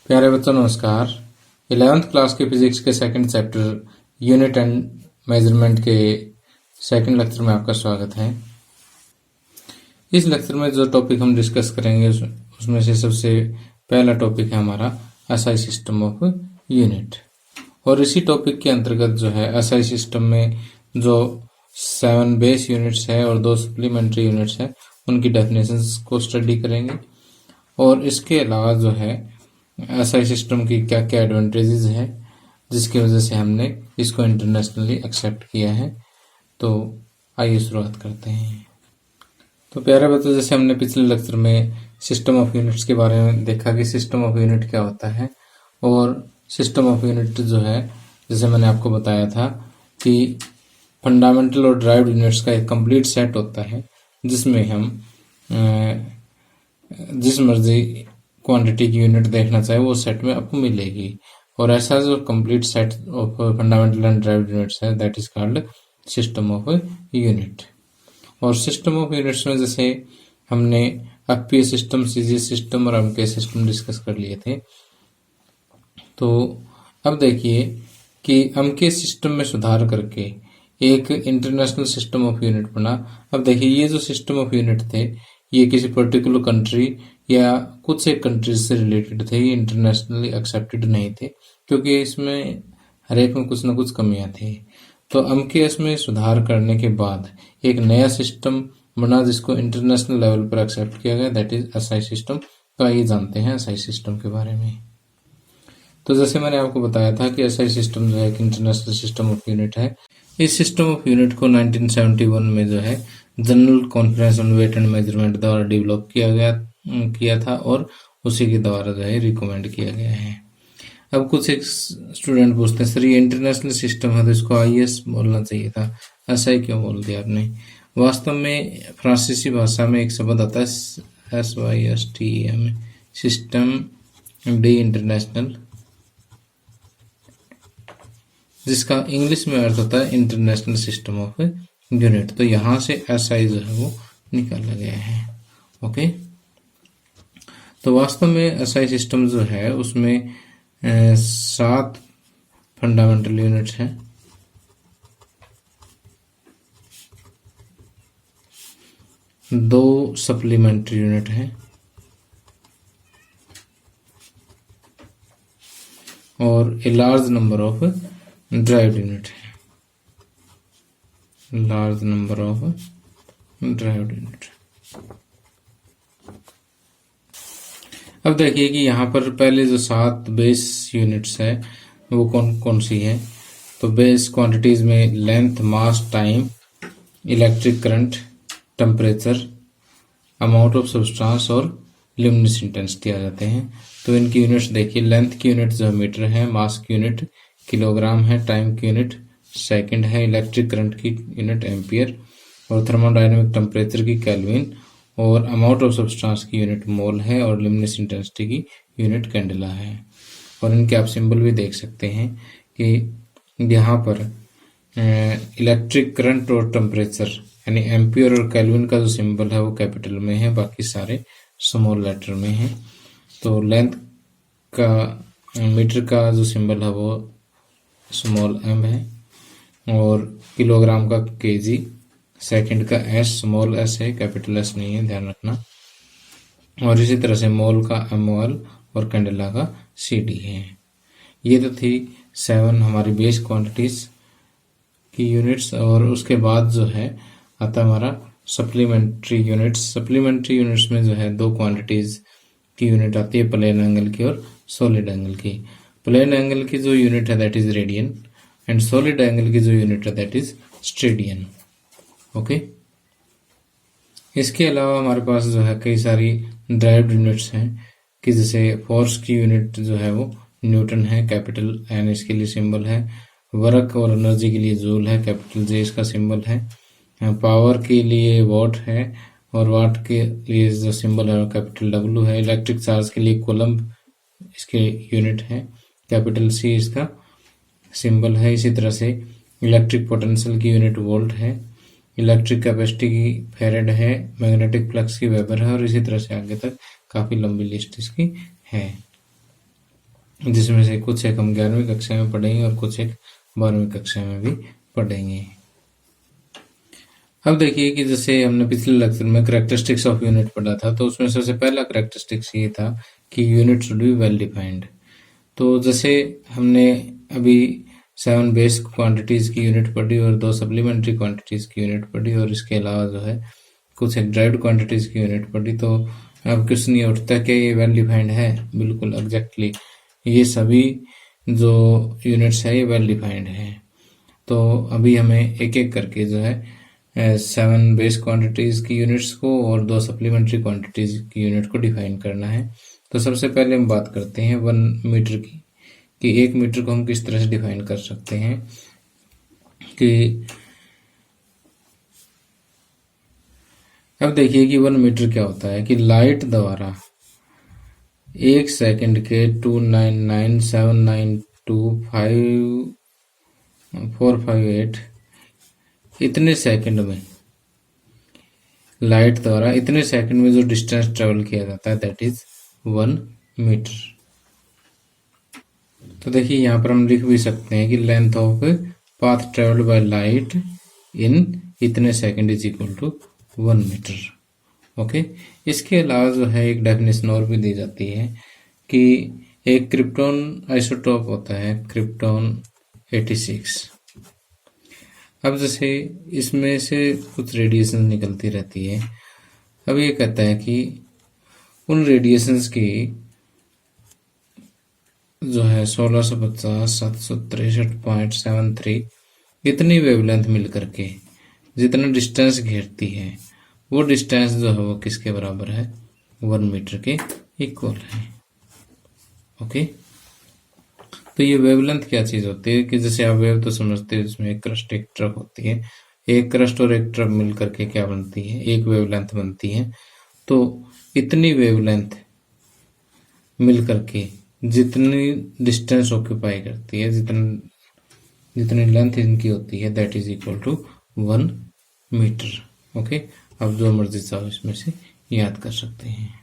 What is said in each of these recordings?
प्यारे बच्चों नमस्कार। 11th क्लास के फिजिक्स के second chapter unit and measurement के सेकंड लेक्चर में आपका स्वागत है। इस लेक्चर में जो टॉपिक हम डिस्कस करेंगे उसमें से सबसे पहला टॉपिक है हमारा एसआई सिस्टम ऑफ यूनिट। और इसी टॉपिक के अंतर्गत जो है एसआई सिस्टम में जो 7 बेस यूनिट्स है और 2 सप्लीमेंट्री यूनिट्स है उनकी डेफिनेशंस को स्टडी करेंगे। और इसके अलावा जो है एसआई सिस्टम की क्या क्या एडवांटेजेस है जिसकी वजह से हमने इसको इंटरनेशनली एक्सेप्ट किया है। तो आइए शुरुआत करते हैं। तो प्यारे बच्चों, जैसे हमने पिछले लेक्चर में सिस्टम ऑफ यूनिट्स के बारे में देखा कि सिस्टम ऑफ यूनिट क्या होता है। और सिस्टम ऑफ यूनिट जो है, जैसे मैंने आपको बताया था कि फंडामेंटल और ड्राइव्ड यूनिट्स का एक कंप्लीट सेट होता है जिसमें हम जिस मर्जी क्वांटिटी की यूनिट देखना चाहे वो सेट में आपको मिलेगी। और ऐसा जो complete set of fundamental and derived units है that is called system of unit. और सिस्टम ऑफ यूनिट्स में जैसे हमने एफपीए सिस्टम, सीजीएस सिस्टम और एमके सिस्टम डिस्कस कर लिए थे। तो अब देखिए कि एमके सिस्टम में सुधार करके एक इंटरनेशनल सिस्टम ऑफ यूनिट बना। अब देखिए ये जो सिस्टम ऑफ यूनिट थे ये किसी पर्टिकुलर कंट्री या कुछ एक कंट्रीज से रिलेटेड थे, ये इंटरनेशनली एक्सेप्टेड नहीं थे क्योंकि इसमें हर एक में कुछ ना कुछ कमियां थी। तो एमकेएस में सुधार करने के बाद एक नया सिस्टम बना जिसको इंटरनेशनल लेवल पर एक्सेप्ट किया गया, दैट इज एसआई सिस्टम। तो आइए जानते हैं एसआई सिस्टम के बारे में। तो जैसे मैंने आपको बताया था कि एसआई सिस्टम जो है एक इंटरनेशनल सिस्टम ऑफ यूनिट है। इस सिस्टम ऑफ यूनिट को 1971 में जो है general conference on weight and measurement द्वारा डेवलप किया था और उसी के द्वारा जो है रिकमेंड किया गया है। अब कुछ एक स्टूडेंट पूछते हैं सर ये इंटरनेशनल सिस्टम है तो इसको आईएस बोलना चाहिए था, एसआई क्यों बोल दिया आपने? वास्तव में फ्रांसीसी भाषा में एक शब्द आता है SYSTEM, सिस्टम डी इंटरनेशनल, जिसका इंग्लिश में अर्थ होता है इंटरनेशनल सिस्टम ऑफ यूनिट। तो यहाँ से एसआई जो है वो निकाला गया है। ओके, तो वास्तव में एसआई सिस्टम जो है उसमें 7 फंडामेंटल यूनिट्स हैं, 2 सप्लीमेंट्री यूनिट हैं और a large number of derived unit है, large number of derived unit. अब देखिए कि यहाँ पर पहले जो 7 बेस यूनिट्स है वो कौन कौन सी है। तो बेस क्वांटिटीज में length, mass, time, electric current, temperature, amount of substance और ल्यूमिनस इंटेंसिटी आ जाते हैं। तो इनकी यूनिट्स देखिए, लेंथ की यूनिट जो मीटर है, मास की यूनिट किलोग्राम है, टाइम की यूनिट सेकंड है, इलेक्ट्रिक करंट की यूनिट एम्पियर और थर्मोडायनेमिक टेम्परेचर की केल्विन और अमाउंट ऑफ सब्सटेंस की यूनिट मोल है और ल्यूमिनस इंटेंसिटी की यूनिट कैंडेला है। और इनके आप सिंबल भी देख सकते हैं कि यहाँ पर इलेक्ट्रिक करंट और टेम्परेचर यानी एम्पियर और केल्विन का जो सिंबल है वो कैपिटल में है, बाकी सारे स्मॉल लेटर में है। तो लेंथ का, मीटर का जो सिंबल है वो स्मॉल m है और किलोग्राम का kg, सेकंड का s स्मॉल s है, कैपिटल S नहीं है, ध्यान रखना। और इसी तरह से मोल का mol और कैंडेला का cd है। ये तो थी 7 हमारी बेस क्वांटिटीज की यूनिट्स। और उसके बाद जो है आता हमारा सप्लीमेंट्री यूनिट्स। सप्लीमेंट्री यूनिट्स में जो है 2 क्वांटिटीज की यूनिट आती है, प्लेन एंगल की और सॉलिड एंगल की। प्लेन एंगल की जो यूनिट है that is radian and solid angle की जो यूनिट है दैट इज स्टेडियन। ओके, इसके अलावा हमारे पास जो है कई सारी ड्राइव्ड यूनिट्स हैं कि जैसे फोर्स की यूनिट जो है वो न्यूटन है, कैपिटल एन इसके लिए सिंबल है। वर्क और एनर्जी के लिए जूल है, कैपिटल जे इसका सिंबल है। पावर के लिए वॉट है और वाट के लिए जो सिंबल है कैपिटल डब्ल्यू है। इलेक्ट्रिक चार्ज के लिए कोलम्ब इसके यूनिट है, कैपिटल सी इसका सिंबल है। इसी तरह से इलेक्ट्रिक पोटेंशियल की यूनिट वोल्ट है, इलेक्ट्रिक कैपेसिटी की फैरेड है, मैग्नेटिक फ्लक्स की वेबर है और इसी तरह से आगे तक काफी लंबी लिस्ट इसकी है। जिसमें से कुछ एक हम 11वीं कक्षा में पढ़ेंगे और कुछ एक 12वीं कक्षा में भी पढ़ेंगे। अब देखिए कि जैसे हमने पिछले लेक्चर में करेक्टरिस्टिक्स ऑफ यूनिट पढ़ा था, तो उसमें सबसे पहला करेक्टरिस्टिक्स ये था कि unit should be well defined. तो जैसे हमने अभी 7 बेस क्वांटिटीज की यूनिट पढ़ी और 2 सप्लीमेंट्री क्वांटिटीज की यूनिट पढ़ी और इसके अलावा जो है कुछ एक ड्राइव्ड क्वांटिटीज की यूनिट पढ़ी। तो अब क्वेश्चन ये उठता है कि ये वेल डिफाइंड है? बिल्कुल एग्जैक्टली, ये सभी जो यूनिट्स है ये वेल डिफाइंड है। तो अभी हमें एक एक करके जो है 7 बेस क्वांटिटीज की यूनिट्स को और 2 सप्लीमेंट्री क्वांटिटीज की यूनिट को डिफाइन करना है। तो सबसे पहले हम बात करते हैं 1 मीटर की, कि 1 मीटर को हम किस तरह से डिफाइन कर सकते हैं। कि अब देखिए कि 1 मीटर क्या होता है कि लाइट द्वारा 1 सेकंड के 299,792,458 इतने सेकंड में, लाइट द्वारा इतने सेकंड में जो डिस्टेंस ट्रेवल किया जाता है दैट इज 1 मीटर। तो देखिए यहाँ पर हम लिख भी सकते हैं कि length of path travelled by light in इतने second is equal to 1 metre. Okay, इसके अलावा जो है एक डेफिनेशन और भी दी जाती है कि एक क्रिप्टॉन आइसोटोप होता है, क्रिप्टॉन 86। अब जैसे इसमें से कुछ रेडिएशन निकलती रहती है। अब ये कहता है कि उन रेडिएशंस की जो है 1650 763.73 इतनी वेवलेंथ मिल करके जितना डिस्टेंस घेरती है, वो डिस्टेंस जो है वो किसके बराबर है? 1 मीटर के इक्वल है। ओके, तो ये वेवलेंथ क्या चीज होती है कि जैसे आप वेव तो समझते हैं, इसमें एक क्रस्ट एक ट्रफ होती है। एक क्रस्ट और एक ट्रफ मिल करके क्या बनती है? एक वेवलेंथ बनती है। तो इतनी वेवलेंथ मिल करके जितनी डिस्टेंस ऑक्यूपाई करती है, जितनी लेंथ इनकी होती है that is equal to 1 metre. Okay, अब जो मर्जी चाहो इसमें से याद कर सकते हैं।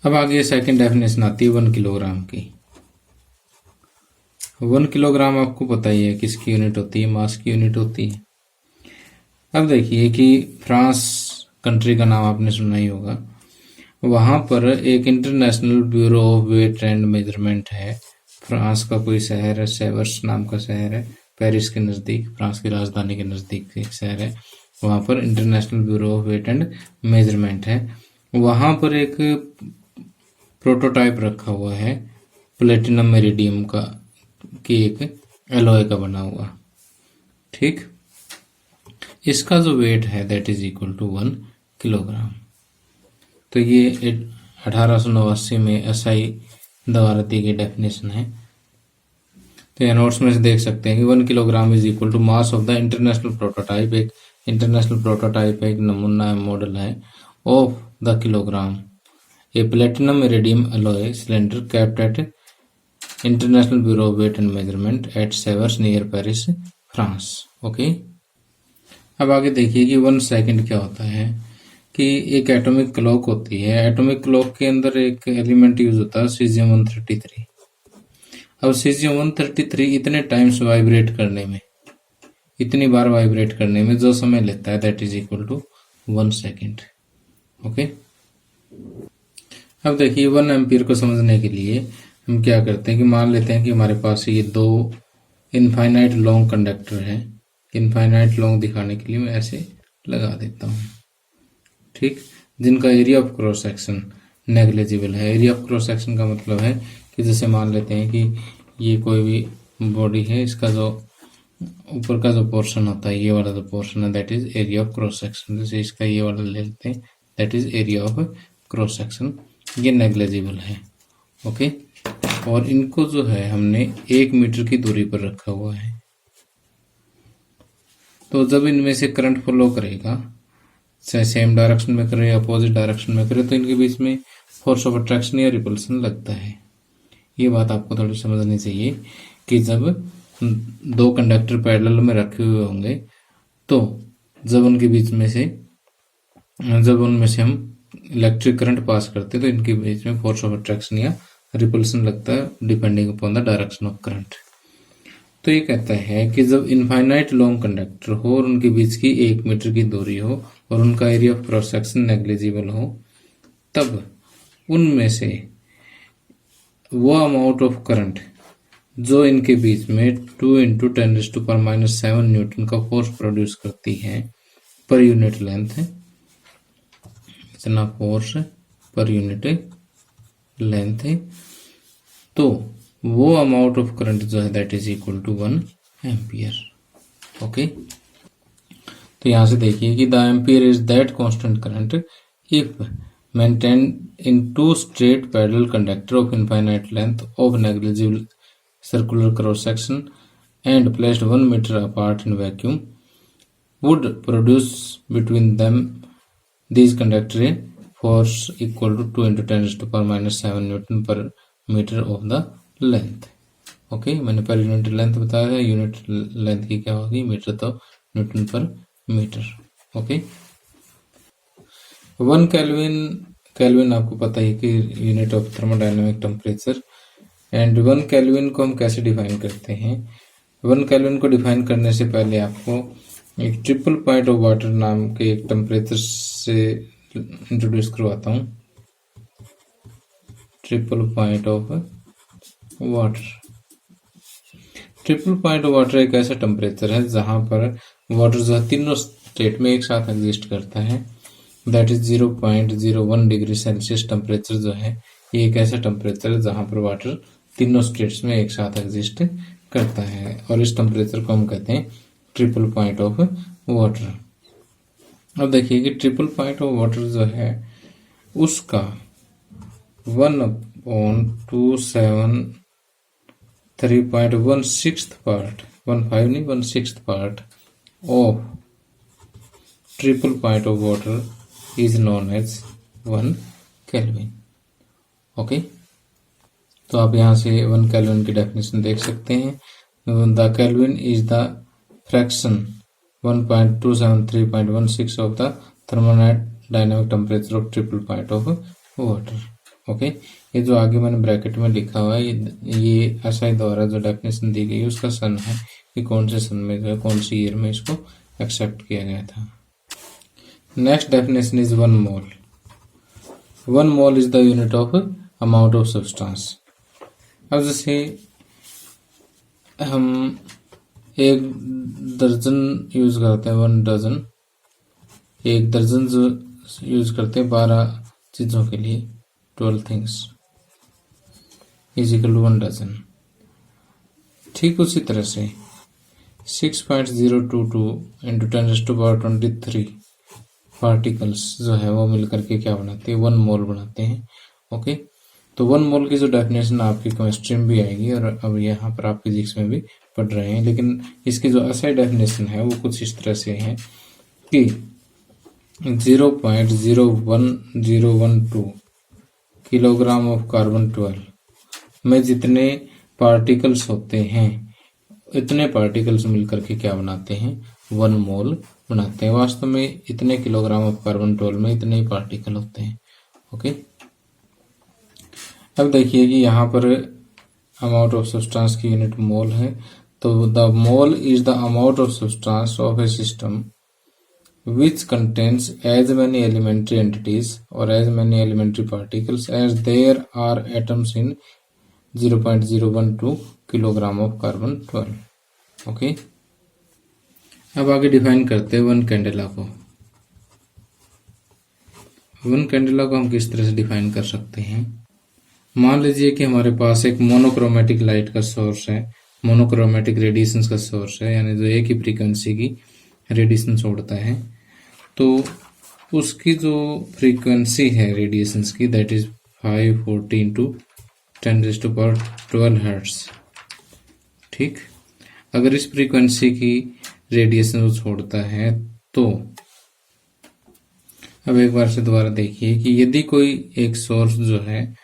अब आगे सेकंड डेफिनेशन आती है 1 किलोग्राम की। 1 किलोग्राम आपको पता ही है किसकी यूनिट होती है? मास की यूनिट होती है। अब देखिए कि फ्रांस कंट्री का नाम आपने सुना ही होगा। वहां पर एक international bureau of weight and measurement है। फ्रांस का कोई शहर है, सेवर्स नाम का शहर है, पेरिस के नज़दीक, फ्रांस की राजधानी के नज़दीक एक शहर है। वहां पर international bureau of weight and measurement है। वहां पर एक प्रोटोटाइप रखा हुआ है प्लेटिनम इरिडियम का, की एक एलॉय का बना हुआ। ठीक, इसका जो वेट है that is equal to 1 kilogram. तो ये 1889 में एसआई द्वारा दी गई डेफिनेशन है। तो यहाँ नोट्स में से देख सकते हैं कि 1 kilogram is equal to mass of the international prototype. एक इंटरनेशनल प्रोटोटाइप एक नमूना मॉडल है of the kilogram a platinum iridium alloy cylinder kept at international bureau of weight and measurement at Sevres near Paris, France. Okay, अब आगे देखिए कि 1 second क्या होता है। कि एक एटॉमिक क्लॉक होती है। एटॉमिक क्लॉक के अंदर एक एलिमेंट यूज होता है सीजियम 133। अब सीजियम 133 इतने टाइम्स वाइब्रेट करने में, इतनी बार वाइब्रेट करने में जो समय लेता है that is equal to 1 second. Okay, अब देखिए 1 एम्पियर को समझने के लिए हम क्या करते हैं कि मान लेते हैं कि हमारे पास ये 2 इनफाइनाइट लॉन्ग कंडक्टर है। इनफाइनाइट लॉन्ग दिखाने के लिए मैं ऐसे लगा देता हूँ। ठीक, जिनका area of cross section negligible है। एरिया ऑफ क्रॉस सेक्शन का मतलब है कि जैसे मान लेते हैं कि ये कोई भी बॉडी है, इसका जो ऊपर का जो पोर्शन होता है, ये वाला जो पोर्शन है that is area of cross section. जैसे इसका ये वाला ले लेते हैं that is area of cross section, ये नेग्लिजिबल है। ओके, और इनको जो है हमने 1 मीटर की दूरी पर रखा हुआ है। तो जब इनमें से करंट फ्लो करेगा, चाहे सेम डायरेक्शन में करे या अपोजिट डायरेक्शन में करे, तो इनके बीच में फोर्स ऑफ अट्रैक्शन या रिपल्सन लगता है। ये बात आपको थोड़ी समझनी चाहिए कि जब 2 कंडक्टर पैरेलल में रखे हुए होंगे, तो जब उनके बीच में से जब उनमें से हम इलेक्ट्रिक करंट पास करते हैं तो इनके बीच में फोर्स ऑफ अट्रैक्शन या रिपल्सन लगता है depending upon the direction of current. तो ये कहता है कि जब इनफाइनाइट लॉन्ग कंडक्टर हो और उनके बीच की 1 मीटर की दूरी हो और उनका area of cross section negligible हो, तब उनमें से वो अमाउंट ऑफ करंट जो इनके बीच में 2 इंटू 10⁻⁻7 न्यूटन का फोर्स प्रोड्यूस करती है पर यूनिट लेंथ है, इतना फोर्स पर यूनिट लेंथ है, तो वो अमाउंट ऑफ करंट जो है that is equal to 1 ampere. Okay, तो यहां से देखिए कि the ampere is that constant current if maintained in two straight parallel conductor of infinite length of negligible circular cross section and placed 1 meter apart in vacuum would produce between them these conductor a force equal to 2 into 10⁻⁻7 Newton per meter of the length। Okay, मैंने per unit length बताया है, unit length की क्या होगी metre, तो Newton पर metre. Okay, 1 kelvin आपको पता है कि unit of thermodynamic temperature, and 1 kelvin को हम कैसे डिफाइन करते हैं। 1 केल्विन को डिफाइन करने से पहले आपको एक ट्रिपल पॉइंट ऑफ वाटर नाम के एक टेम्परेचर से इंट्रोड्यूस करवाता हूँ। Triple point of water, triple point of water एक ऐसा टेम्परेचर है जहां पर वाटर जो है तीनों स्टेट में एक साथ एग्जिस्ट करता है, that is 0.01 degree Celsius temperature जो है ये एक ऐसा टेम्परेचर है जहां पर वाटर तीनों स्टेट्स में एक साथ एग्जिस्ट करता है, और इस टेम्परेचर को हम कहते हैं ट्रिपल पॉइंट ऑफ वाटर। अब देखिए कि ट्रिपल पॉइंट ऑफ वाटर जो है उसका 1/273.16 पार्ट, 15 नहीं 1/6 part of triple point of water is known as 1 kelvin. Okay, तो आप यहाँ से 1 केल्विन की डेफिनेशन देख सकते हैं। The kelvin is the fraction 1.273.16 of the thermodynamic temperature of triple point of water. Okay, ये जो आगे मैंने ब्रैकेट में लिखा हुआ है ये एसआई द्वारा जो डेफिनेशन दी गई है उसका सन है कि कौन से सन में जो है कौन सी ईयर में इसको एक्सेप्ट किया गया था। Next definition is 1 mole. 1 mole is the unit of amount of substance। अब जैसे हम 1 दर्जन यूज करते हैं, 1 डजन, 1 दर्जन जो यूज करते हैं 12 चीजों के लिए, 12 things is equal to 1 dozen. ठीक उसी तरह से 6.022 इंटू 10⁻23 पार्टिकल्स जो है वो मिलकर के क्या बनाते हैं 1 मोल बनाते हैं। ओके, तो 1 मोल की जो डेफिनेशन आपकी केमिस्ट्री में भी आएगी और अब यहाँ पर आप फिजिक्स में भी पढ़ रहे हैं, लेकिन इसकी जो असली डेफिनेशन है वो कुछ इस तरह से है कि 0.01012 किलोग्राम ऑफ कार्बन 12 में जितने पार्टिकल्स होते हैं इतने पार्टिकल्स मिलकर के क्या बनाते हैं 1 मोल बनाते हैं। वास्तव में इतने किलोग्राम ऑफ कार्बन 12 में इतने ही पार्टिकल होते हैं। ओके, अब देखिए कि यहाँ पर अमाउंट ऑफ सब्सटेंस की यूनिट मोल है, तो the mole is the amount of substance of A system which contains as many elementary entities or as many elementary particles as there are atoms in 0.012 kilogram of carbon 12। Okay, अब आगे define करते हैं 1 candela को। 1 candela को हम किस तरह से डिफाइन कर सकते हैं। मान लीजिए कि हमारे पास एक मोनोक्रोमेटिक लाइट का सोर्स है, मोनोक्रोमेटिक रेडिएशन का सोर्स है, यानी जो एक ही फ्रीक्वेंसी की रेडिएशन छोड़ता है, तो उसकी जो फ्रीक्वेंसी है रेडिएशन की दैट इज 540 इंटू 10⁻12 हर्ट्ज। ठीक, अगर इस फ्रीक्वेंसी की रेडिएशन वो छोड़ता है तो अब एक बार से दोबारा देखिए कि यदि कोई एक सोर्स जो है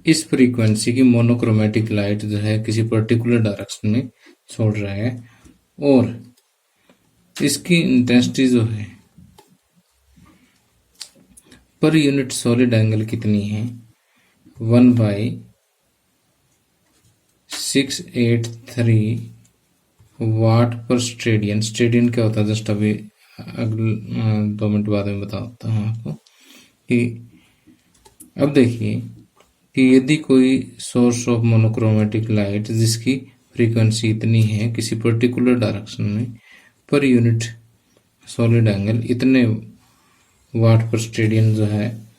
इस फ्रीक्वेंसी की मोनोक्रोमेटिक लाइट जो है किसी पर्टिकुलर डायरेक्शन में छोड़ रहा है और इसकी इंटेंसिटी जो है पर यूनिट सॉलिड एंगल कितनी है 1/683 वाट पर स्टेडियन। स्टेडियन क्या होता है, जस्ट अभी अगले 2 मिनट बाद में बताता हूँ आपको कि अब देखिए कि यदि कोई सोर्स ऑफ मोनोक्रोमेटिक लाइट जिसकी फ्रीक्वेंसी इतनी है किसी पर्टिकुलर डायरेक्शन में, पर यूनिट सॉलिड एंगल इतने वाट पर स्टेडियन जो है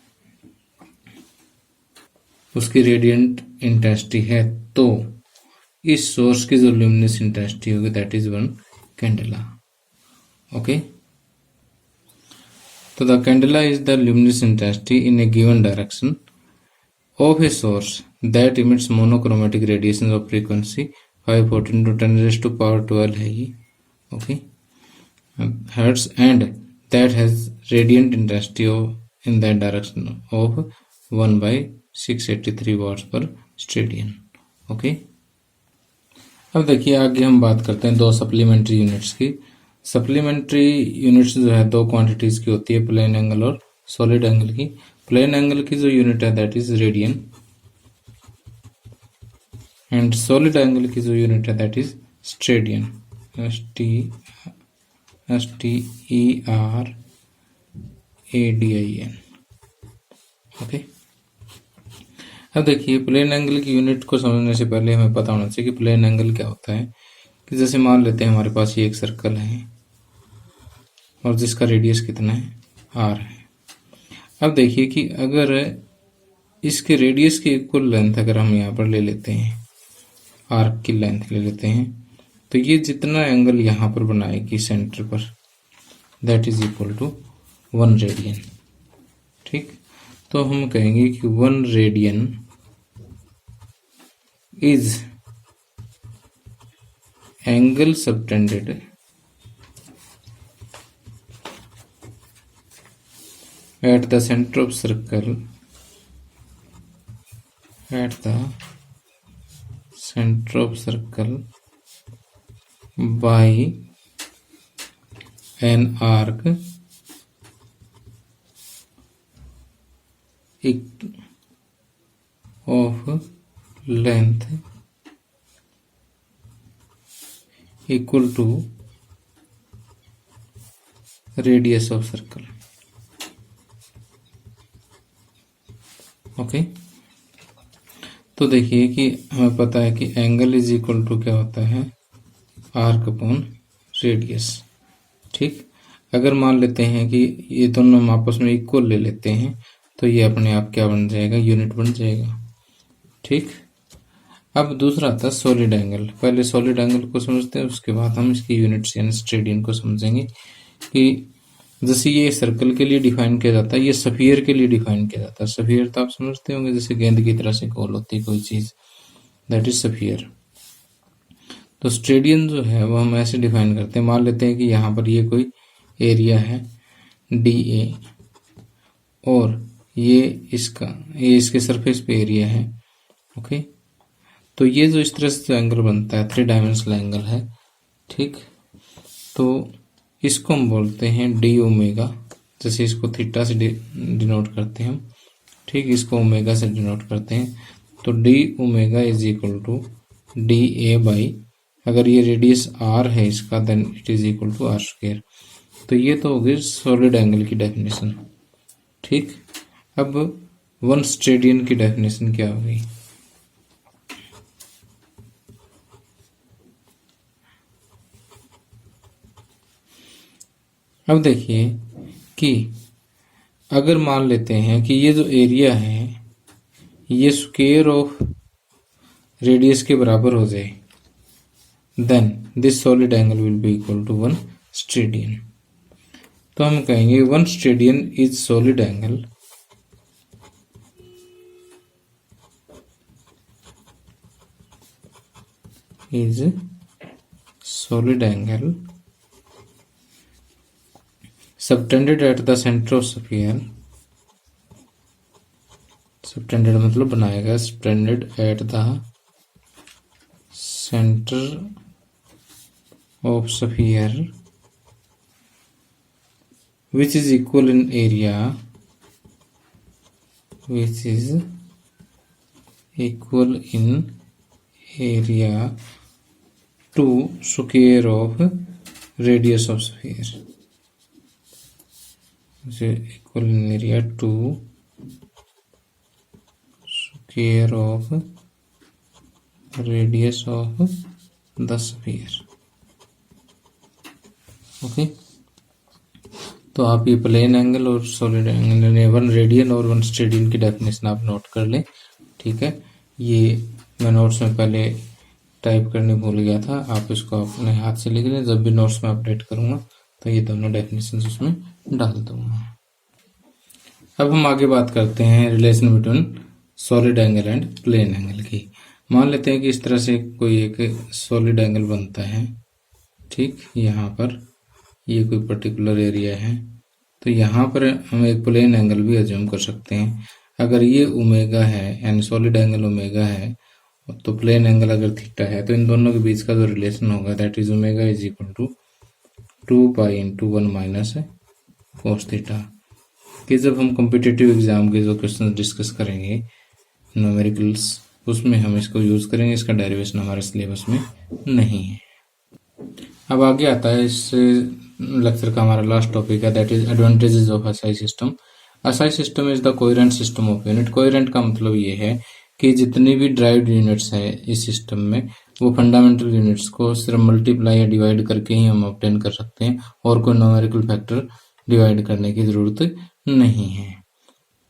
उसकी रेडियंट इंटेंसिटी है, तो इस सोर्स की जो ल्यूमिनस इंटेंसिटी होगी दैट इज 1 कैंडेला। ओके, तो the candela is the luminous intensity in A given direction of a source that emits monochromatic radiation of frequency 514 to 10 raised to power 12 है ये, okay, hertz, and that has radiant intensity of in that direction of 1/683 watts per stadian। okay, अब देखिए आगे हम बात करते हैं दो सप्लीमेंट्री यूनिट्स की। सप्लीमेंट्री यूनिट्स जो है दो क्वांटिटीज की होती है, प्लेन एंगल और सॉलिड एंगल की। प्लेन एंगल की जो यूनिट है that is radian, and solid angle की जो यूनिट है दैट इज स्टेडियन, STERADIN। ओके, अब देखिए प्लेन एंगल की यूनिट को समझने से पहले हमें पता होना चाहिए कि प्लेन एंगल क्या होता है। कि जैसे मान लेते हैं हमारे पास ये एक सर्कल है और जिसका रेडियस कितना है, r है। अब देखिए कि अगर इसके रेडियस की इक्वल लेंथ अगर हम यहाँ पर ले लेते हैं, आर्क की लेंथ ले लेते हैं, तो ये जितना एंगल यहाँ पर बनाएगी सेंटर पर that is equal to 1 radian. ठीक, तो हम कहेंगे कि 1 radian is angle subtended at the center of circle by an arc of length equal to radius of circle। Okay, तो देखिए कि हमें पता है कि एंगल इज इक्वल टू क्या होता है, आर्क अपॉन रेडियस। ठीक, अगर मान लेते हैं कि ये दोनों हम आपस में इक्वल ले लेते हैं तो ये अपने आप क्या बन जाएगा, यूनिट बन जाएगा। ठीक, अब दूसरा था सॉलिड एंगल। पहले सॉलिड एंगल को समझते हैं, उसके बाद हम इसकी यूनिट्स यानी स्टेडियन को समझेंगे। कि जैसे ये सर्कल के लिए डिफाइन किया जाता है, ये सफियर के लिए डिफाइन किया जाता है। सफियर तो आप समझते होंगे, जैसे गेंद की तरह से गोल होती है कोई चीज, दैट इज सफियर। तो स्टेडियन जो है वो हम ऐसे डिफाइन करते हैं, मान लेते हैं कि यहाँ पर ये कोई एरिया है DA और ये इसके सरफेस पे एरिया है। ओके, तो ये जो इस तरह से जो एंगल बनता है 3 डायमेंशनल एंगल है। ठीक, तो इसको हम बोलते हैं डी ओमेगा, जैसे इसको थीटा से डिनोट करते हैं हम। ठीक, इसको ओमेगा से डिनोट करते हैं। तो D omega is equal to DA by, अगर ये रेडियस r है इसका, then it is equal to r²। तो ये तो हो गई सॉलिड एंगल की डेफिनेशन। ठीक, अब 1 स्टेडियन की डेफिनेशन क्या हो गई। अब देखिए कि अगर मान लेते हैं कि ये जो एरिया है ये स्क्वायर ऑफ रेडियस के बराबर हो जाए, then this solid angle will be equal to 1 steradian. तो हम कहेंगे 1 steradian is solid angle subtended at the center of sphere। subtended मतलब बनाएगा, subtended at the center of sphere which is equal in area equal in area to square of radius of sphere, equal in area to square of radius of the sphere. Okay, तो आप ये plane angle और solid angle, one radian और one steradian की definition आप note कर लें। ठीक है, ये मैं नोट्स में पहले टाइप करने भूल गया था, आप इसको अपने हाथ से लिख लें। जब भी नोट्स में अपडेट करूंगा तो ये दोनों डेफिनेशन उसमें डाल दूंगा। अब हम आगे बात करते हैं relation between solid angle and plane angle की। मान लेते हैं कि इस तरह से कोई एक सॉलिड एंगल बनता है। ठीक, यहाँ पर ये कोई पर्टिकुलर एरिया है, तो यहाँ पर हम एक प्लेन एंगल भी अज्यूम कर सकते हैं। अगर ये ओमेगा है यानी सॉलिड एंगल ओमेगा है, तो प्लेन एंगल अगर थीटा है, तो इन दोनों के बीच का जो रिलेशन होगा that is omega is equal to 2 pi into 1 minus cos theta. कि जब हम कॉम्पिटिटिव एग्जाम के जो क्वेश्चन डिस्कस करेंगे न्यूमेरिकल्स, उसमें हम इसको यूज करेंगे। इसका डेरिवेशन हमारे सिलेबस में नहीं है। अब आगे आता है इस लेक्चर का हमारा लास्ट टॉपिक है, that is advantages of SI system. SI system is the coherent system of unit. Coherent का मतलब ये है कि जितनी भी ड्राइव्ड यूनिट्स है इस सिस्टम में, वो फंडामेंटल यूनिट्स को सिर्फ मल्टीप्लाई या डिवाइड करके ही हम ऑब्टेन कर सकते हैं, और कोई न्यूमेरिकल फैक्टर डिवाइड करने की जरूरत नहीं है।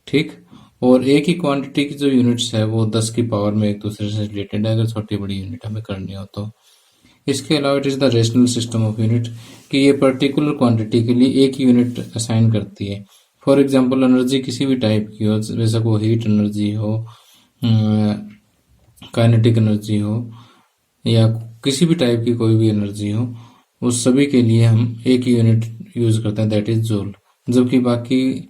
ठीक, और एक ही क्वांटिटी की जो यूनिट्स है वो 10 की पावर में एक दूसरे से रिलेटेड है, अगर छोटी बड़ी यूनिट हमें करनी हो तो। इसके अलावा it is the rational system of unit, कि ये पर्टिकुलर क्वांटिटी के लिए एक यूनिट असाइन करती है। फॉर एग्जांपल एनर्जी किसी भी टाइप की हो, जैसा वो हीट एनर्जी हो, काइनेटिक एनर्जी हो, या किसी भी टाइप की कोई भी एनर्जी हो, उस सभी के लिए हम एक ही यूनिट यूज करते हैं, दैट इज जूल। जबकि बाकी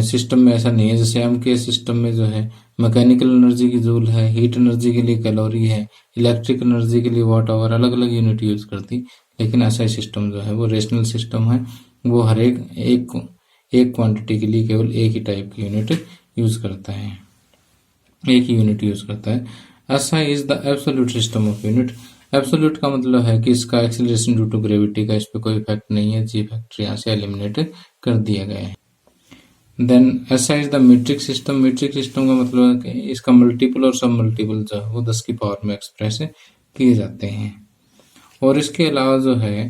सिस्टम में ऐसा नहीं है। जैसे हम के सिस्टम में जो है मैकेनिकल एनर्जी की जूल है, हीट एनर्जी के लिए कैलोरी है, इलेक्ट्रिक एनर्जी के लिए वाट आवर, अलग अलग यूनिट यूज करती। लेकिन ऐसा सिस्टम जो है वो रेशनल सिस्टम है, वो हर एक क्वांटिटी के लिए केवल एक ही टाइप की यूनिट यूज करता है, एक ही यूनिट यूज करता है। ऐसा is the absolute system of unit. Absolute का मतलब है कि इसका एक्सीलरेशन ड्यू टू ग्रेविटी का इस पर कोई इफेक्ट नहीं है, जी फैक्टर यहाँ से एलिमिनेट कर दिया गया है। देन ऐसा is the metric system. Metric system का मतलब है कि इसका मल्टीपल और सब मल्टीपल जो है वो 10 की पावर में एक्सप्रेस किए जाते हैं। और इसके अलावा जो है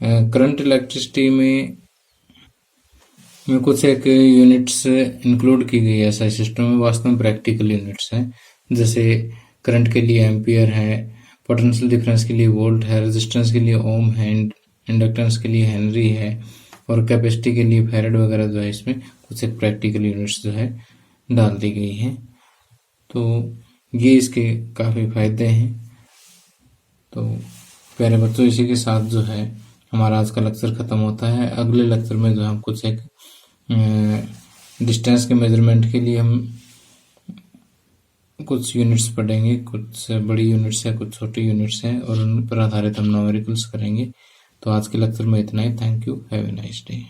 करंट इलेक्ट्रिसिटी में कुछ एक यूनिट्स इंक्लूड की गई है ऐसा सिस्टम में, वास्तव में प्रैक्टिकल यूनिट्स हैं। जैसे करंट के लिए एम्पियर है, पोटेंशियल डिफरेंस के लिए वोल्ट है, रेजिस्टेंस के लिए ओम है, इंडक्टेंस के लिए हेनरी है, और कैपेसिटी के लिए फैरेड वगैरह जो है इसमें कुछ एक प्रैक्टिकल यूनिट्स जो है डाल दी गई हैं। तो ये इसके काफ़ी फायदे हैं। तो प्यारे बच्चों, इसी के साथ जो है हमारा आज का लेक्चर ख़त्म होता है। अगले लेक्चर में जो हम कुछ एक डिस्टेंस के मेजरमेंट के लिए हम कुछ यूनिट्स पढ़ेंगे, कुछ बड़ी यूनिट्स है, कुछ छोटी यूनिट्स हैं, और उन पर आधारित हम न्यूमेरिकल्स करेंगे। तो आज के लेक्चर में इतना ही। Thank you, have a nice day.